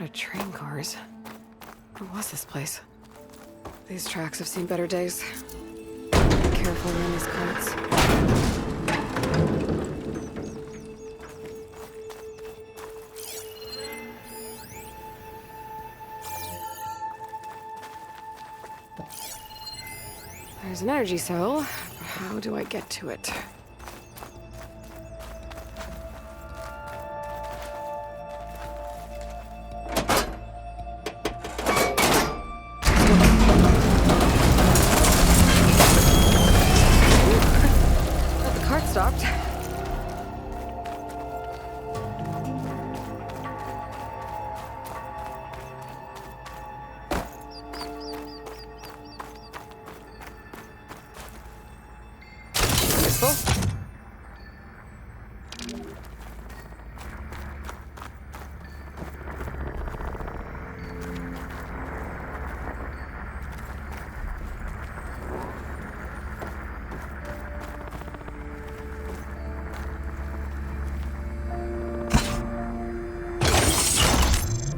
of train cars. What was this place? These tracks have seen better days. Be careful around these carts. There's an energy cell. How do I get to it? The cart stopped. Useful.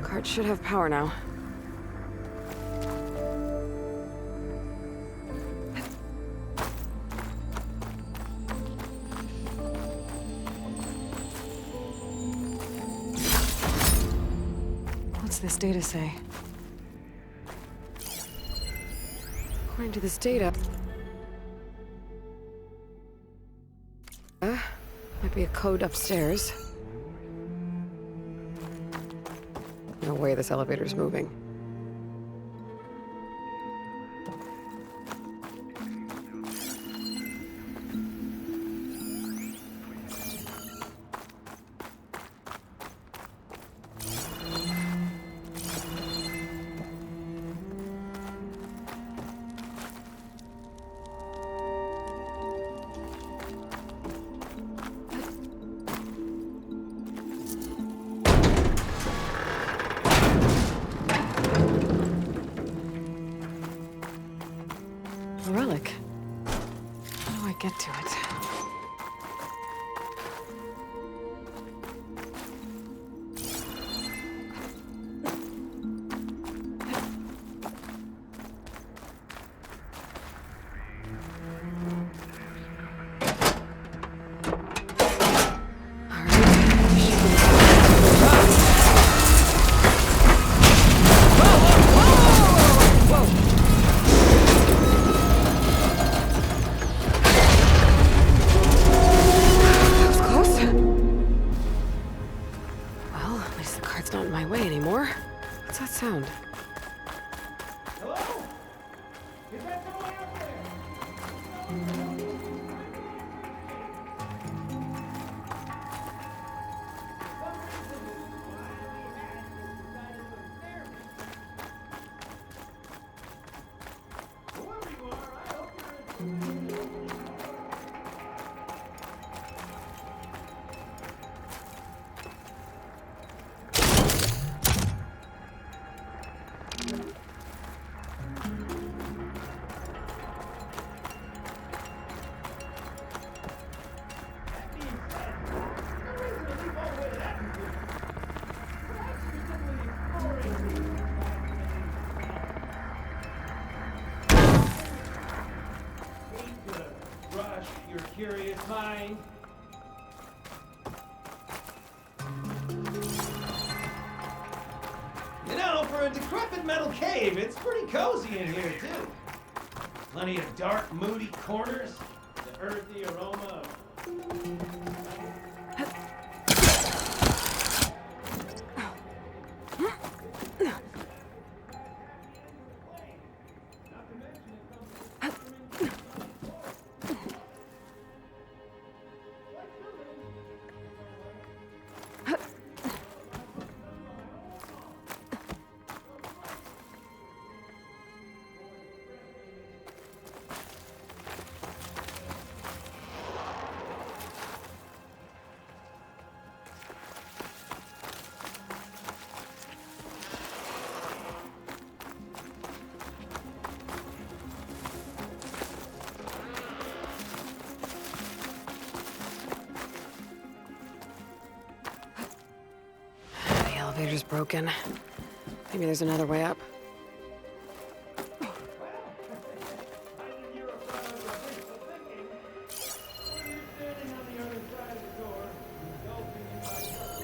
Cart should have power now. What's this data say? According to this data, might be a code upstairs. No way this elevator's moving. Relic. How do I get to it? It's not in my way anymore. What's that sound? Hello? Is that someone out there? Whoever you are, I hope you're your curious mind. You know, for a decrepit metal cave, it's pretty cozy in here, too. Plenty of dark, moody corners, the earthy aroma of... The elevator's broken. Maybe there's another way up. Well, I didn't hear a sound of wishful thinking. You're standing on the other side of the door, indulging in my trouble.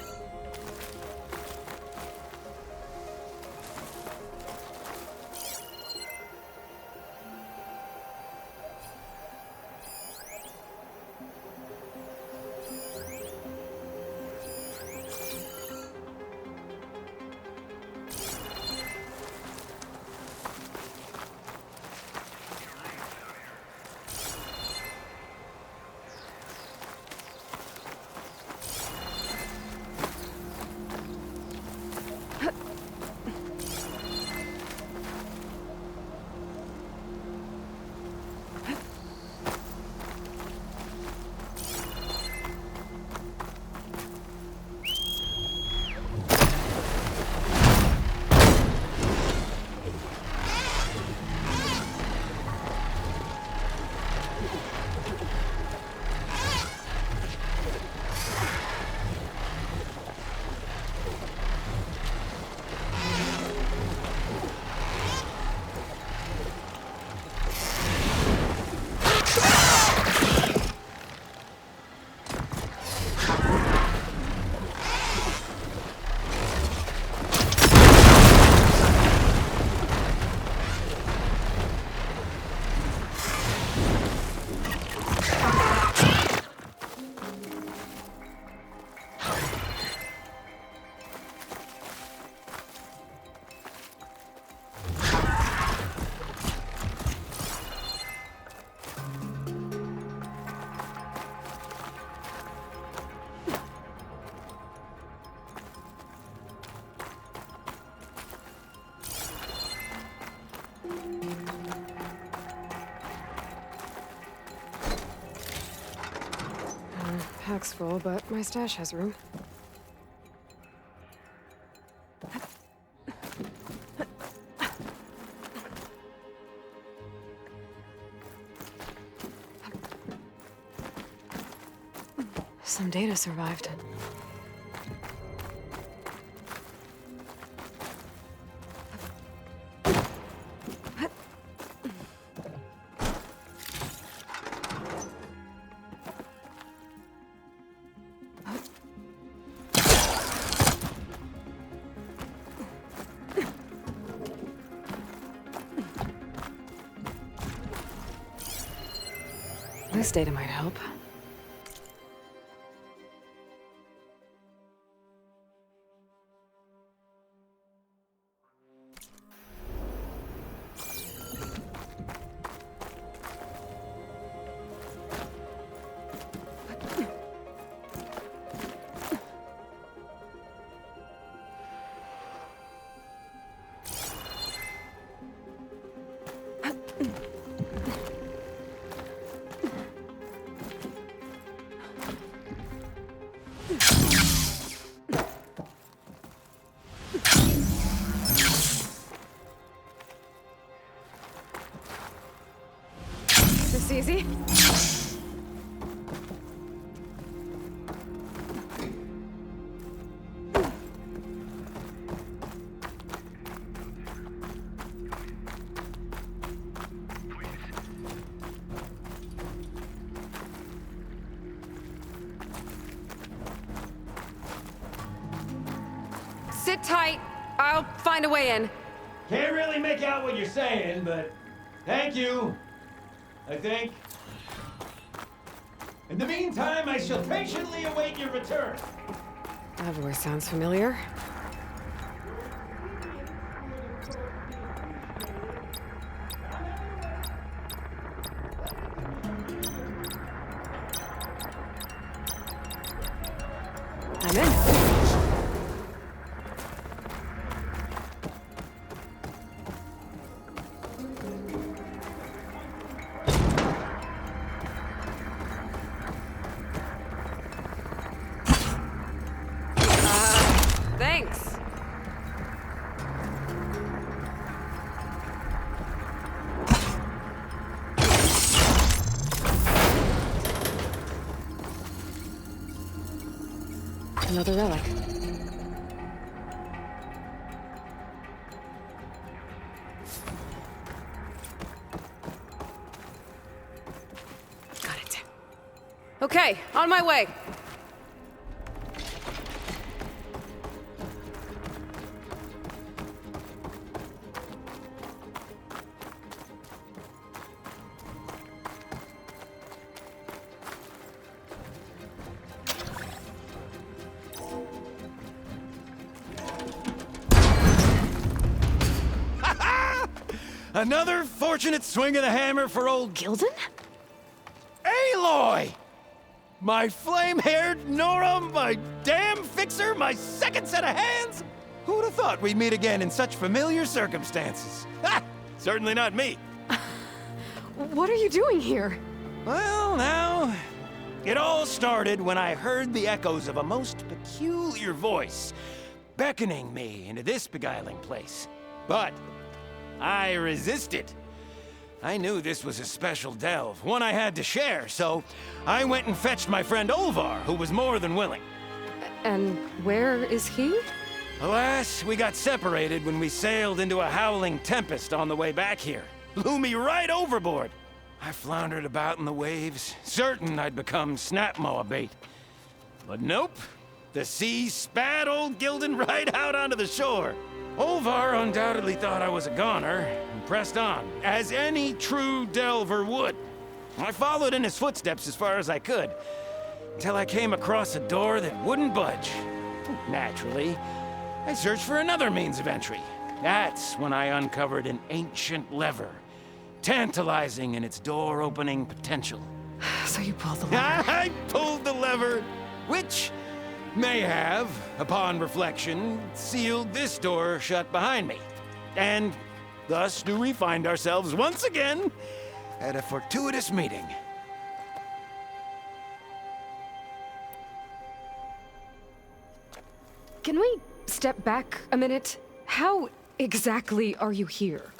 Pack's full, but my stash has room. Some data survived. This data might help. This easy? Sit tight. I'll find a way in. Can't really make out what you're saying, but thank you, I think. In the meantime, I shall patiently await your return. That voice sounds familiar. I'm in. Thanks. Another relic. Okay, on my way. Another fortunate swing of the hammer for old Gilden? Aloy! My flame-haired Nora, my damn fixer, my second set of hands? Who'd have thought we'd meet again in such familiar circumstances? Ha! Certainly not me. What are you doing here? Well, now, it all started when I heard the echoes of a most peculiar voice beckoning me into this beguiling place. But I resisted. I knew this was a special delve, one I had to share, so I went and fetched my friend Olvar, who was more than willing. And where is he? Alas, we got separated when we sailed into a howling tempest on the way back here. Blew me right overboard. I floundered about in the waves, certain I'd become snapmaw bait. But nope, the sea spat old Gilden right out onto the shore. Olvar undoubtedly thought I was a goner, and pressed on, as any true delver would. I followed in his footsteps as far as I could, until I came across a door that wouldn't budge. Naturally, I searched for another means of entry. That's when I uncovered an ancient lever, tantalizing in its door-opening potential. So you pulled the lever. I pulled the lever, which may have, upon reflection, sealed this door shut behind me. And thus do we find ourselves once again at a fortuitous meeting. Can we step back a minute? How exactly are you here?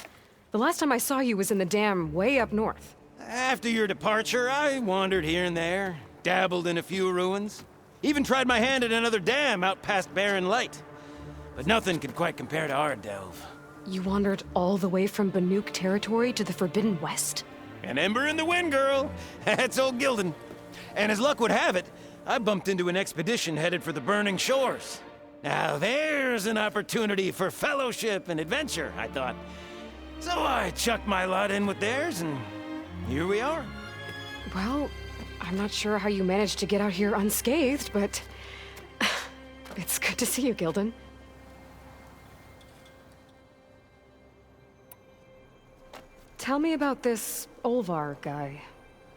The last time I saw you was in the dam way up north. After your departure, I wandered here and there, dabbled in a few ruins, even tried my hand at another dam out past Barren Light. But nothing could quite compare to our delve. You wandered all the way from Banuk territory to the Forbidden West? An ember in the wind, girl. That's old Gilden. And as luck would have it, I bumped into an expedition headed for the Burning Shores. Now there's an opportunity for fellowship and adventure, I thought. So I chucked my lot in with theirs, and here we are. Well, I'm not sure how you managed to get out here unscathed, but it's good to see you, Gilden. Tell me about this Olvar guy.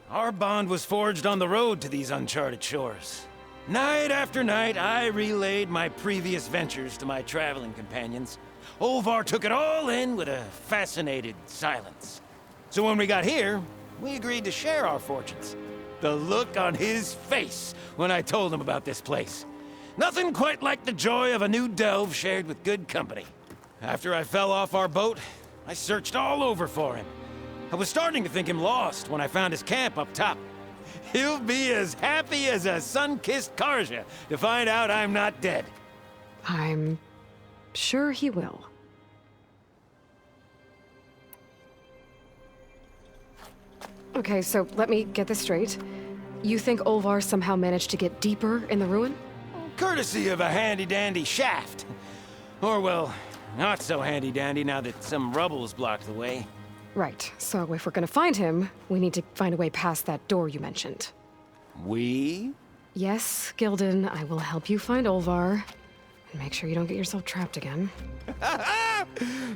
Our bond was forged on the road to these uncharted shores. Night after night, I relayed my previous ventures to my traveling companions. Olvar took it all in with a fascinated silence. So when we got here, we agreed to share our fortunes. The look on his face when I told him about this place. Nothing quite like the joy of a new delve shared with good company. After I fell off our boat, I searched all over for him. I was starting to think him lost when I found his camp up top. He'll be as happy as a sun-kissed Karja to find out I'm not dead. I'm sure he will. Okay, so let me get this straight. You think Olvar somehow managed to get deeper in the ruin? Courtesy of a handy-dandy shaft. Or, well, not so handy-dandy now that some rubble's blocked the way. Right, so if we're gonna find him, we need to find a way past that door you mentioned. We? Yes, Gilden, I will help you find Olvar. And make sure you don't get yourself trapped again.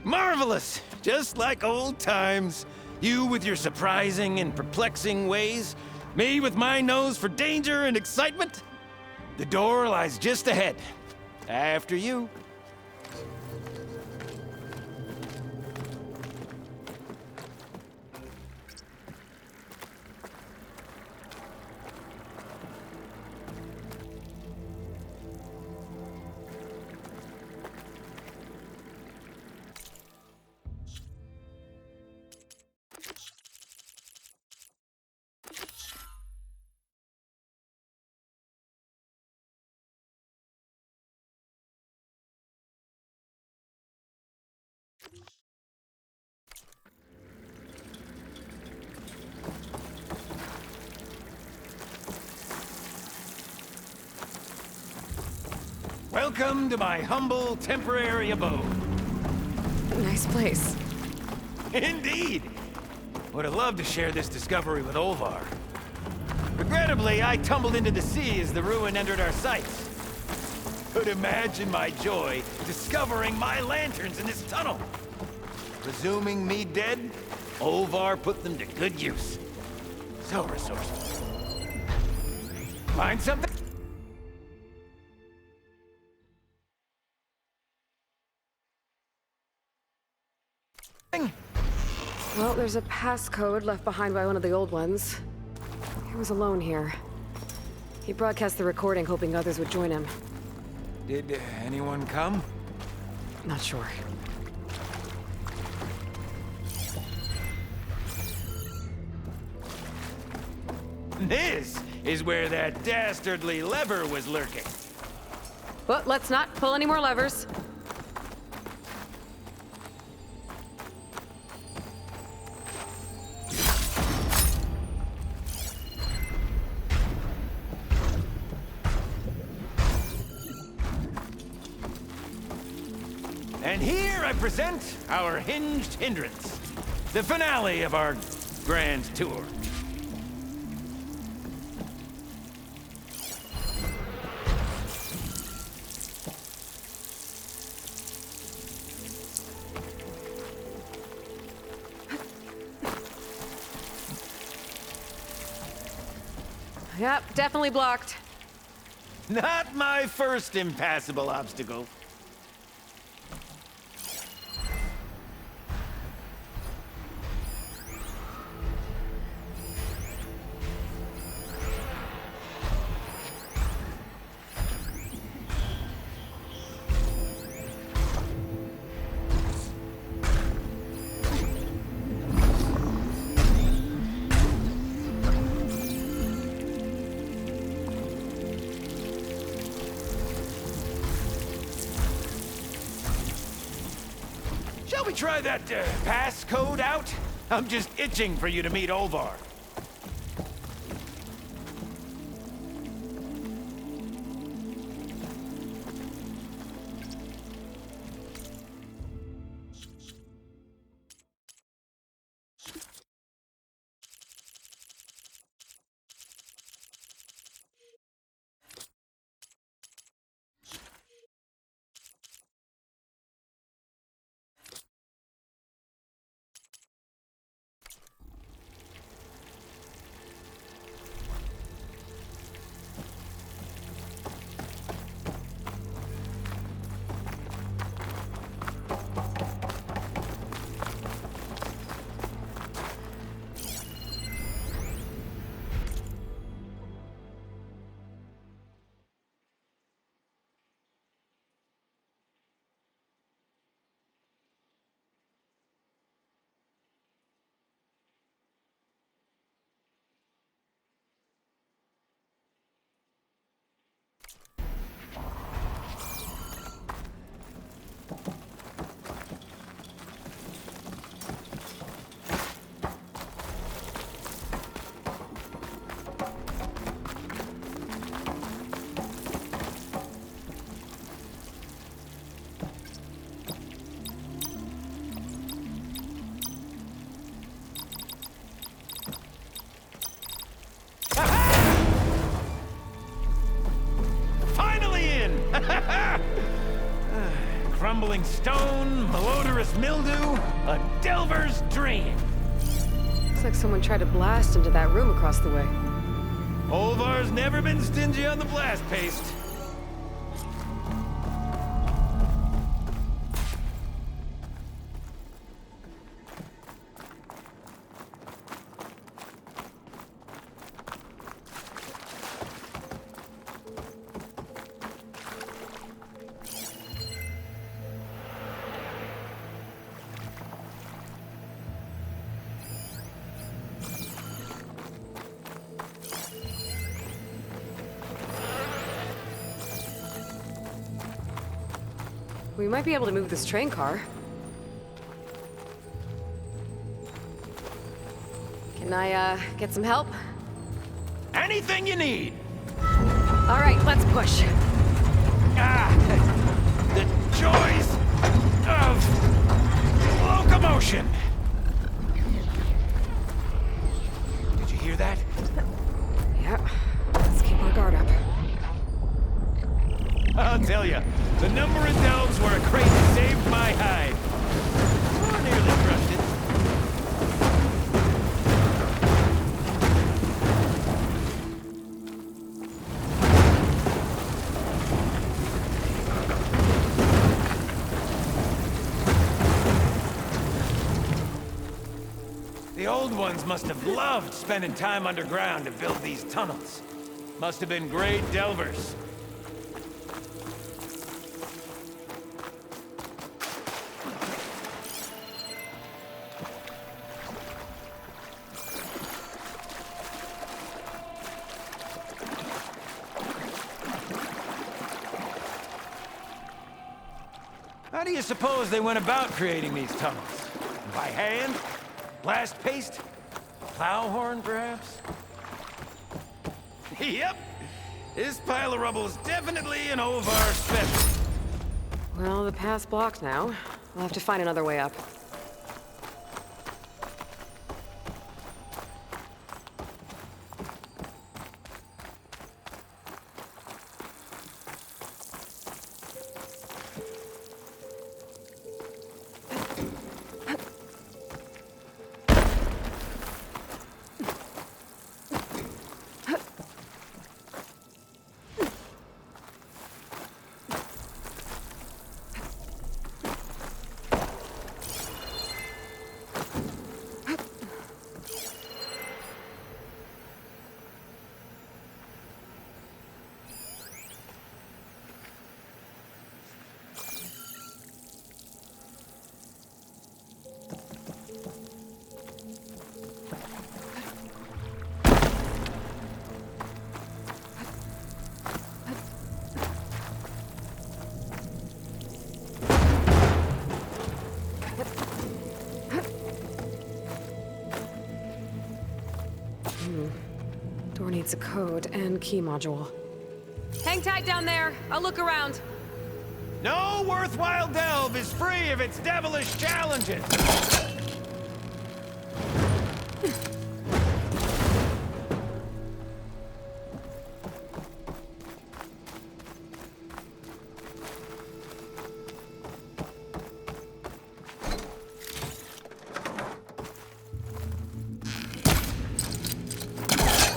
Marvelous! Just like old times. You with your surprising and perplexing ways. Me with my nose for danger and excitement. The door lies just ahead. After you. Welcome to my humble, temporary abode. Nice place. Indeed! Would have loved to share this discovery with Olvar. Regrettably, I tumbled into the sea as the ruin entered our sights. Could imagine my joy discovering my lanterns in this tunnel. Presuming me dead, Olvar put them to good use. So resourceful. Find something? Well, there's a passcode left behind by one of the old ones. He was alone here. He broadcast the recording, hoping others would join him. Did anyone come? Not sure. This is where that dastardly lever was lurking. Well, let's not pull any more levers. And here I present our hinged hindrance, the finale of our grand tour. Yep, definitely blocked. Not my first impassable obstacle. Shall we try that passcode out? I'm just itching for you to meet Olvar. Crumbling stone, malodorous mildew, a delver's dream. Looks like someone tried to blast into that room across the way. Olvar's never been stingy on the blast paste. We might be able to move this train car. Can I, get some help? Anything you need. All right, let's push. Ah, joys of locomotion. Did you hear that? Yeah. Let's keep our guard up. I'll tell you, the number of delves where a crate saved my hide. Oh, nearly crushed it. The old ones must have loved spending time underground to build these tunnels. Must have been great delvers. How do you suppose they went about creating these tunnels? By hand? Blast paste? Plow horn, perhaps? Yep! This pile of rubble is definitely an Ovar special. Well, the path's blocked now. We'll have to find another way up. Door needs a code and key module. Hang tight down there. I'll look around. No worthwhile delve is free of its devilish challenges.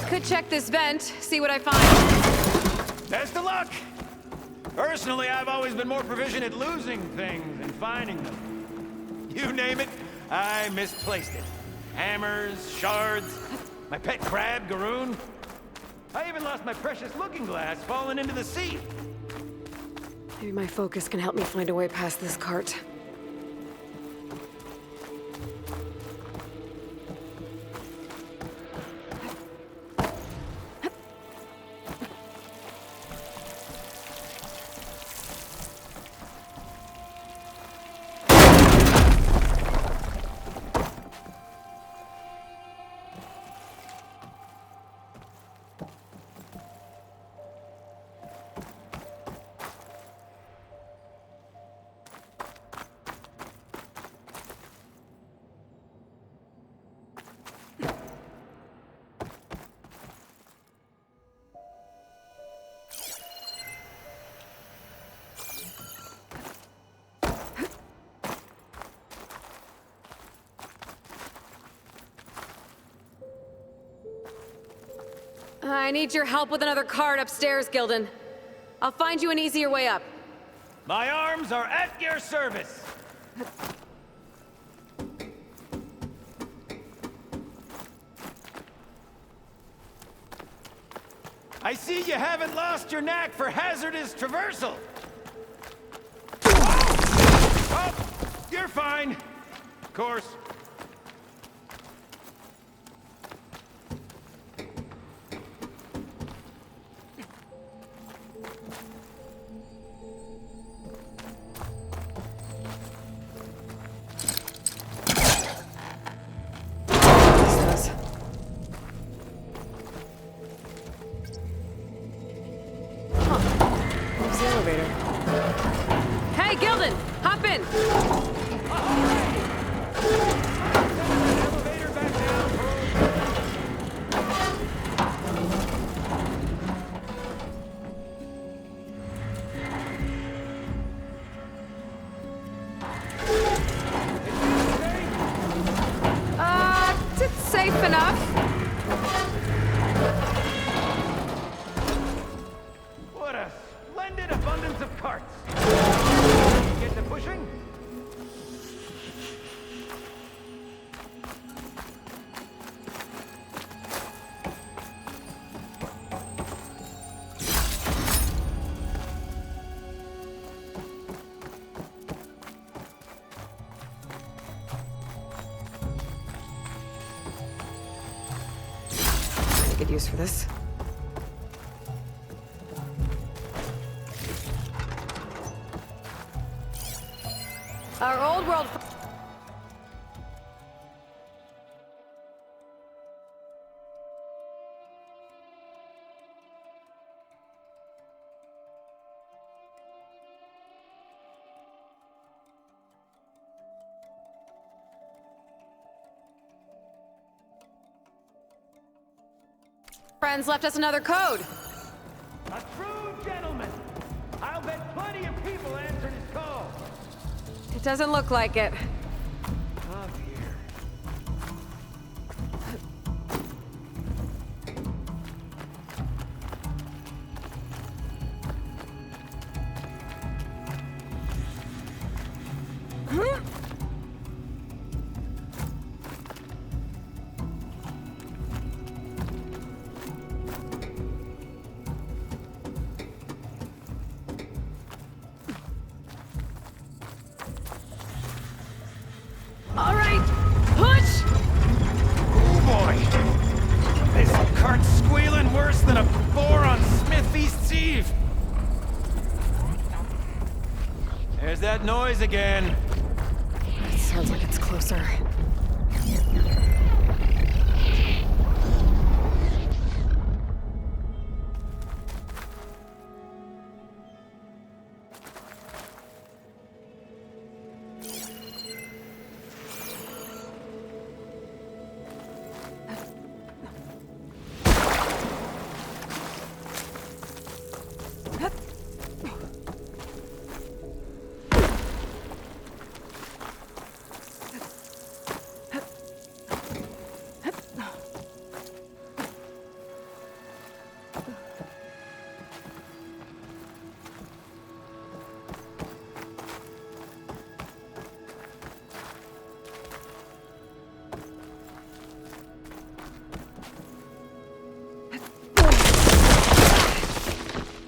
Could check this vent, see what I find. Best of luck! Personally, I've always been more proficient at losing things than finding them. You name it, I misplaced it. Hammers, shards, my pet crab, Garoon. I even lost my precious looking glass falling into the sea. Maybe my focus can help me find a way past this cart. I need your help with another cart upstairs, Gildan. I'll find you an easier way up. My arms are at your service. I see you haven't lost your knack for hazardous traversal. Oh, you're fine. Of course. Hey, Gildan! in! Elevator back down. It's safe enough. What a splendid abundance of carts. Get to pushing? Good use for this. Our old world. Friends left us another code. A true gentleman. I'll bet plenty of people answered his call. It doesn't look like it. Oh dear. All right, push! Oh boy! This cart's squealing worse than a boar on Smith East's Eve! There's that noise again. It sounds like it's closer.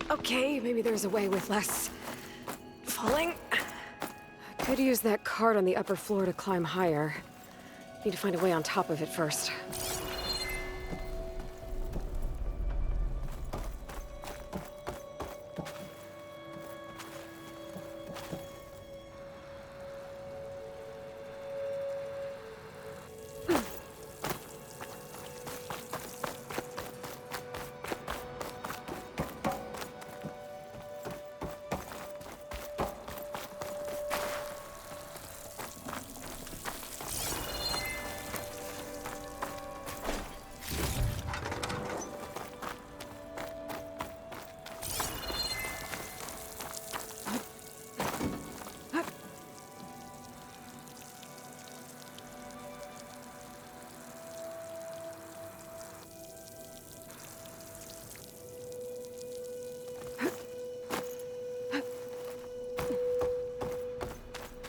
Okay, maybe there's a way with less falling. Could use that cart on the upper floor to climb higher. Need to find a way on top of it first.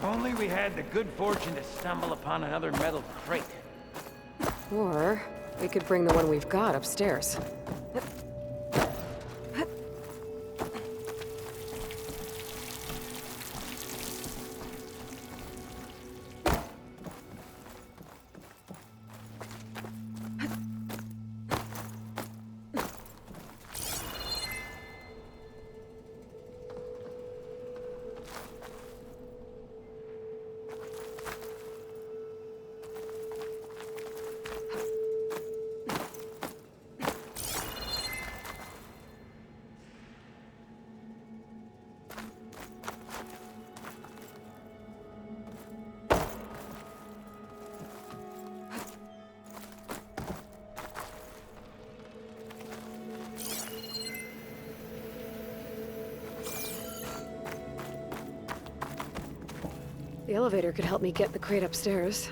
Only we had the good fortune to stumble upon another metal crate. Or we could bring the one we've got upstairs. The elevator could help me get the crate upstairs.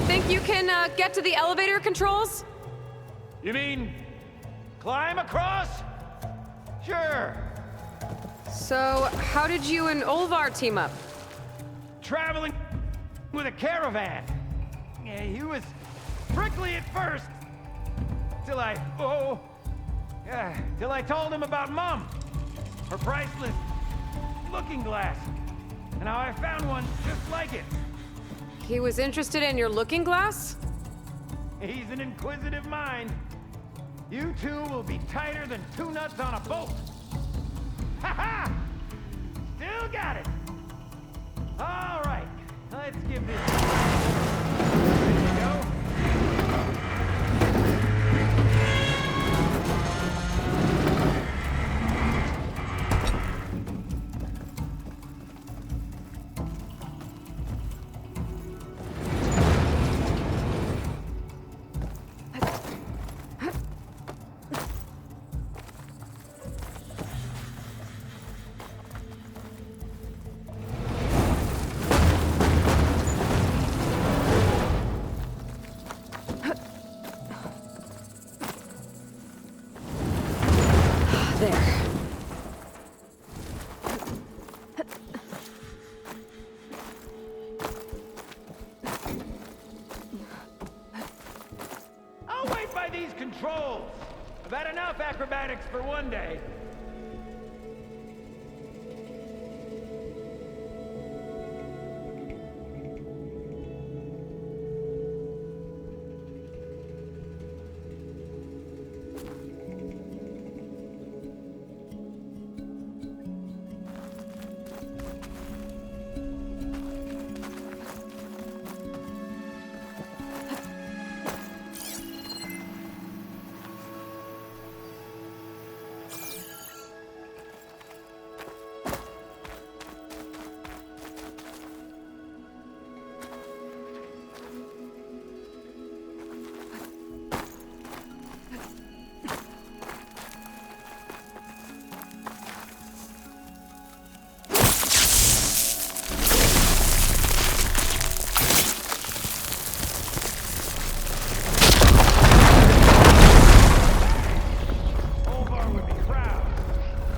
Think you can get to the elevator controls? You mean climb across? Sure. So, how did you and Olvar team up? Traveling with a caravan. Yeah, he was prickly at first. Till I told him about Mom. Her priceless looking glass. And how I found one just like it. He was interested in your looking glass? He's an inquisitive mind. You two will be tighter than two nuts on a boat. Ha ha! Still got it. All right, let's give this. There you go. These controls. I've had enough acrobatics for one day.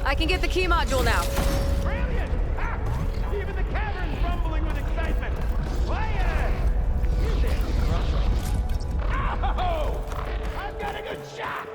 I can get the key module now. Brilliant! Ah, even the cavern's rumbling with excitement. Why, you did. Ow! I've got a good shot!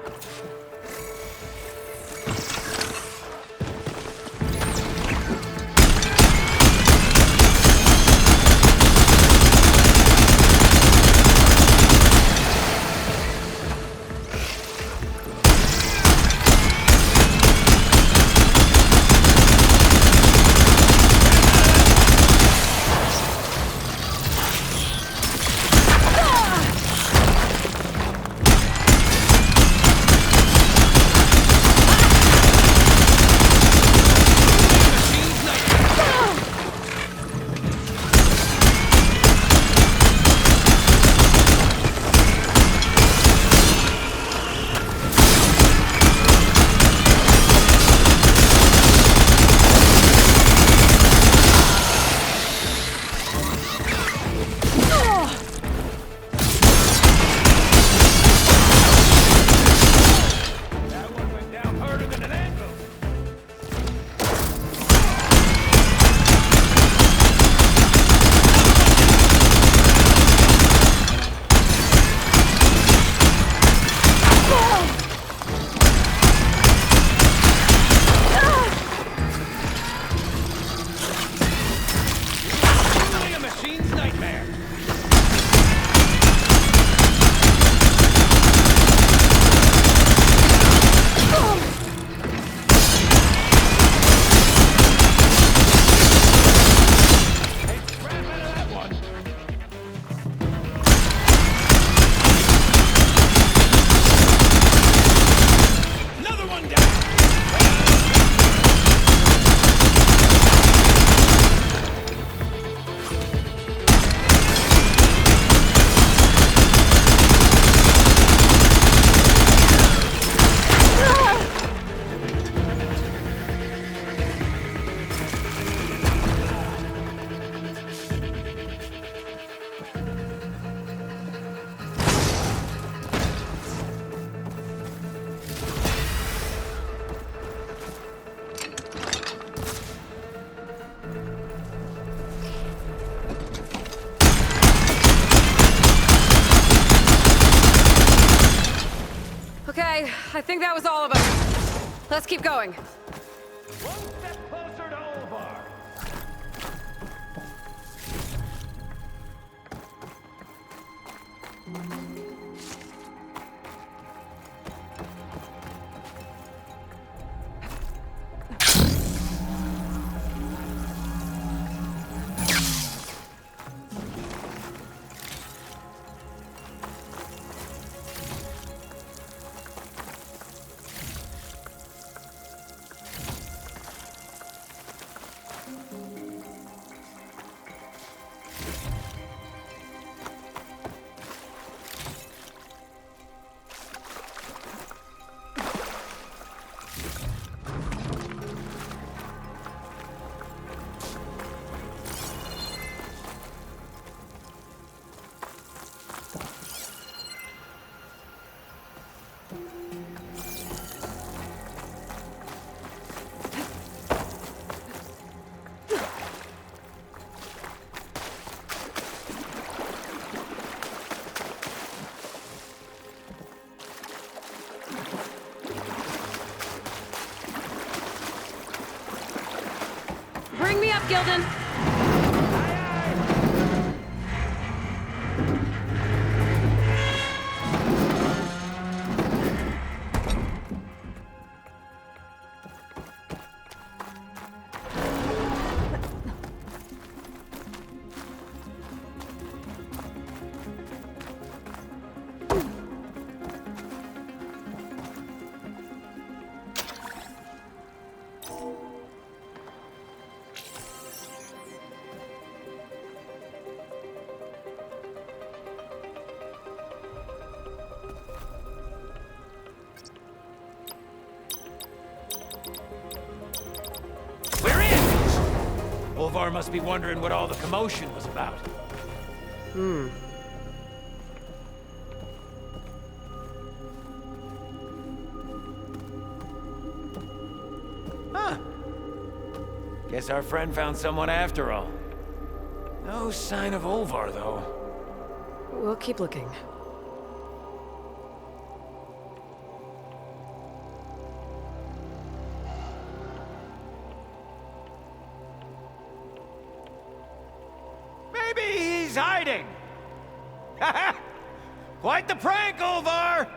Okay, I think that was all of us. Let's keep going. One step closer to Olvar. Bring me up, Gildan. Olvar must be wondering what all the commotion was about. Huh. Guess our friend found someone after all. No sign of Olvar, though. We'll keep looking. Maybe he's hiding! Quite the prank, Olvar!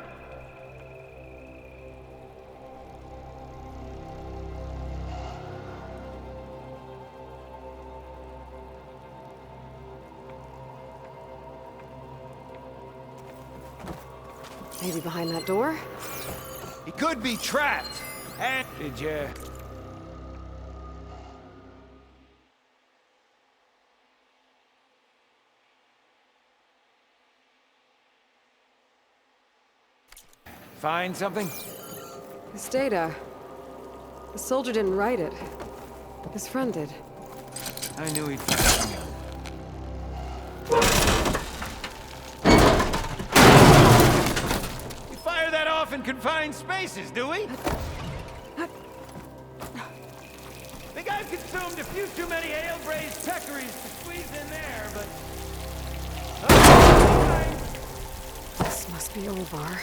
Maybe behind that door? He could be trapped. And did you... find something? This data. The soldier didn't write it. His friend did. I knew he'd find something. We fire that off in confined spaces, do we? Think I've consumed a few too many ale-braised peccaries to squeeze in there, but... This must be Olvar.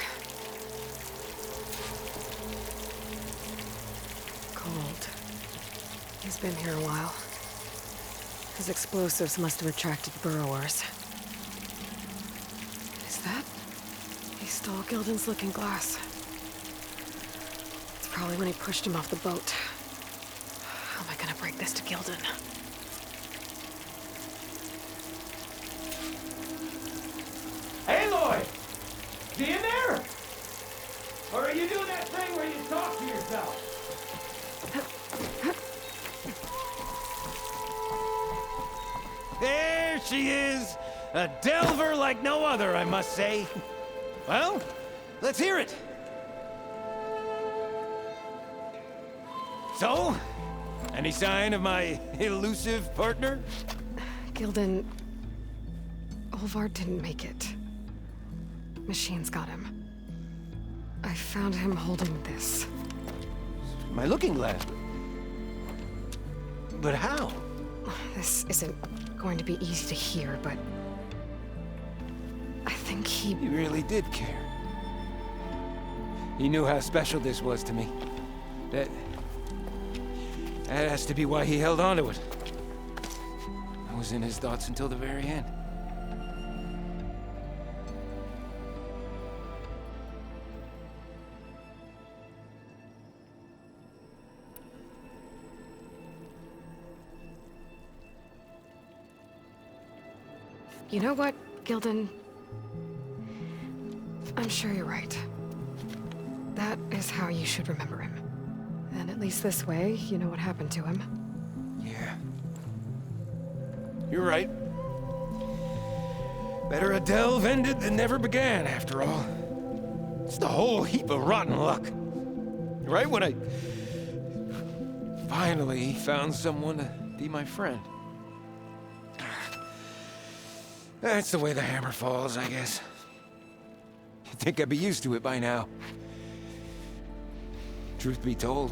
Cold. He's been here a while. His explosives must have attracted burrowers. Is that? He stole Gildan's looking glass. It's probably when he pushed him off the boat. How am I gonna break this to Gildan? Hey, Lloyd! You in there? Or are you doing that thing where you talk to yourself? There she is! A delver like no other, I must say. Well, let's hear it. So, any sign of my elusive partner? Gildan... Olvar didn't make it. Machines got him. I found him holding this. My looking glass. But how? This isn't going to be easy to hear, but... I think he... He really did care. He knew how special this was to me. That has to be why he held on to it. I was in his thoughts until the very end. You know what, Gildan? I'm sure you're right. That is how you should remember him. And at least this way, you know what happened to him. Yeah. You're right. Better a delve ended than never began, after all. Just a whole heap of rotten luck. Right when I finally found someone to be my friend. That's the way the hammer falls, I guess. You'd think I'd be used to it by now. Truth be told,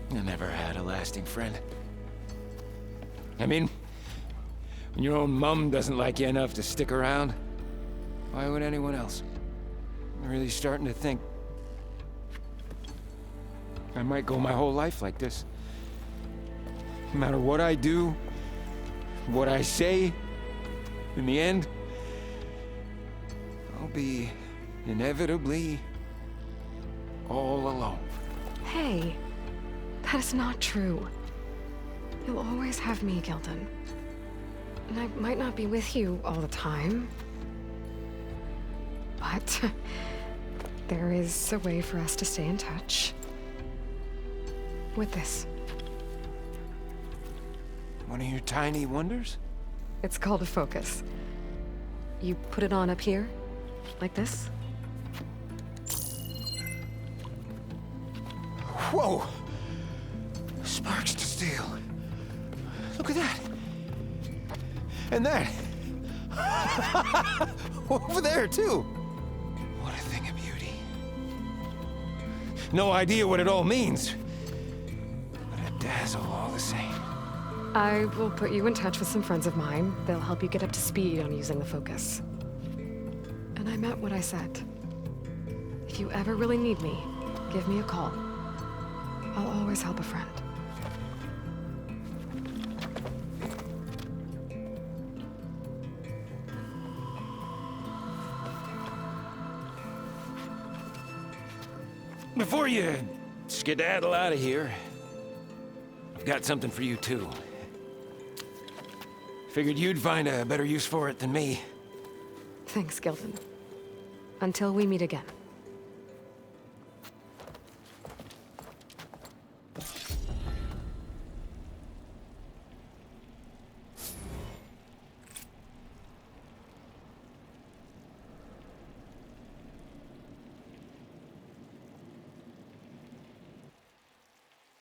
I never had a lasting friend. I mean, when your own mum doesn't like you enough to stick around, why would anyone else? I'm really starting to think I might go my whole life like this. No matter what I do, what I say, in the end, I'll be inevitably all alone. Hey, that is not true. You'll always have me, Gildan. And I might not be with you all the time, but there is a way for us to stay in touch. With this. One of your tiny wonders? It's called a focus. You put it on up here, like this. Whoa! Sparks to steel. Look at that. And that. Over there, too. What a thing of beauty. No idea what it all means. But a dazzle all the same. I will put you in touch with some friends of mine. They'll help you get up to speed on using the focus. And I meant what I said. If you ever really need me, give me a call. I'll always help a friend. Before you skedaddle out of here, I've got something for you, too. Figured you'd find a better use for it than me. Thanks, Gildan. Until we meet again.